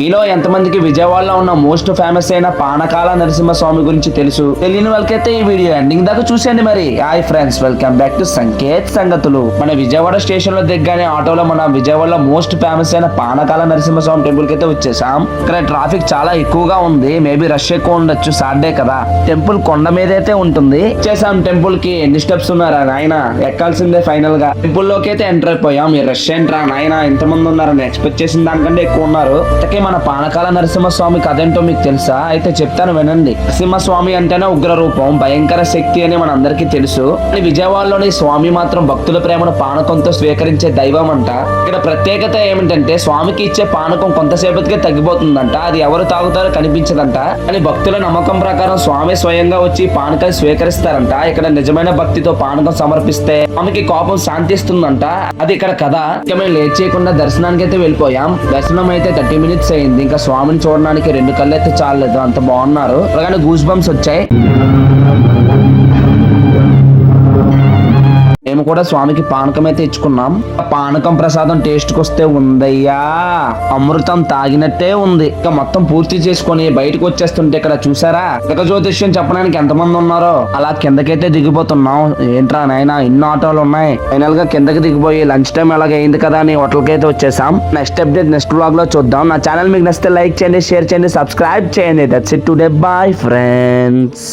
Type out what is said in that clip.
మీలో ఎంతమందికి విజయవాడలో ఉన్న మోస్ట్ ఫేమస్ అయిన పానకాల నరసింహస్వామి గురించి తెలుసు? తెలియని వాళ్ళకైతే ఈ వీడియో ఎండింగ్ దాకా చూసేయండి. మరి hi friends, welcome back to Sanket సంగతులు. మన విజయవాడ స్టేషన్ లో దిగ్గానే ఆటోలో మన విజయవాడలో మోస్ట్ ఫేమస్ అయిన పానకాల నరసింహస్వామి టెంపుల్ కి అయితే వచ్చేసాం. ఇక్కడ ట్రాఫిక్ చాలా ఎక్కువగా ఉంది. మేబీ రష్ ఎక్కువ ఉండొచ్చు, సాటర్డే కదా. టెంపుల్ కొండ మీద అయితే ఉంటుంది. వచ్చేసాం టెంపుల్ కి. ఎన్ని స్టెప్స్ ఉన్నారా నాయన, ఎక్కాల్సిందే ఫైనల్ గా. టెంపుల్ లోకి అయితే ఎంటర్ అయిపోయాం. ఈ రష్ ఏంట్రా నాయన, ఎంతమంది ఉన్నారని ఎక్స్పెక్ట్ చేసిన దానికంటే ఎక్కువ ఉన్నారు. మన పానకాల నరసింహస్వామి కథ ఏంటో మీకు తెలుసా? అయితే చెప్తాను వినండి. నరసింహస్వామి అంటేనే ఉగ్ర రూపం, భయంకర శక్తి అని మన అందరికీ తెలుసు. విజయవాడలోని స్వామి మాత్రం భక్తుల ప్రేమను పానకంతో స్వీకరించే దైవం అంట. ఇక్కడ ప్రత్యేకత ఏమిటంటే స్వామికి ఇచ్చే పానకం కొంతసేపటికే తగ్గిపోతుందంట. అది ఎవరు తాగుతారో కనిపించదంట. అని భక్తుల నమ్మకం ప్రకారం స్వామి స్వయంగా వచ్చి పానకాలు స్వీకరిస్తారంట. ఇక్కడ నిజమైన భక్తితో పానకం సమర్పిస్తే స్వామికి కోపం శాంతిస్తుందంట. అది ఇక్కడ కథ. ఇక మేము లేట్ చేయకుండా దర్శనానికి అయితే వెళ్ళిపోయాం. దర్శనం అయితే 30 minutes అయింది. ఇంకా స్వామిని చూడడానికి 2 కళ్ళు అయితే చాలలేదు, అంత బాగున్నారు. అలాగే గూస్ బంప్స్ వచ్చాయి. మేము కూడా స్వామికి పానకం అయితే ఇచ్చుకున్నాం. పానకం ప్రసాదం టేస్ట్ కొస్తే ఉందయ్యా, అమృతం తాగినట్టే ఉంది. ఇక మొత్తం పూర్తి చేసుకొని బయటకు వచ్చేస్తుంటే ఇక్కడ చూసారా ఇక జ్యోతిష్యం చెప్పడానికి ఎంతమంది ఉన్నారో. అలా కిందకైతే దిగిపోతున్నాం. ఏంట్రా నాయనా ఇన్ని ఆటోలు ఉన్నాయి. ఫైనల్ గా కిందకి దిగిపోయి లంచ్ టైం ఎలాగ అయింది కదా అని హోటల్ కి అయితే వచ్చేసాం. నెక్స్ట్ అప్డేట్ నెక్స్ట్ వ్లాగ్ లో చూద్దాం. నా ఛానల్ మీకు నచ్చితే లైక్ చేయండి, షేర్ చేయండి, సబ్స్క్రైబ్ చేయండి. That's it today. Bye friends.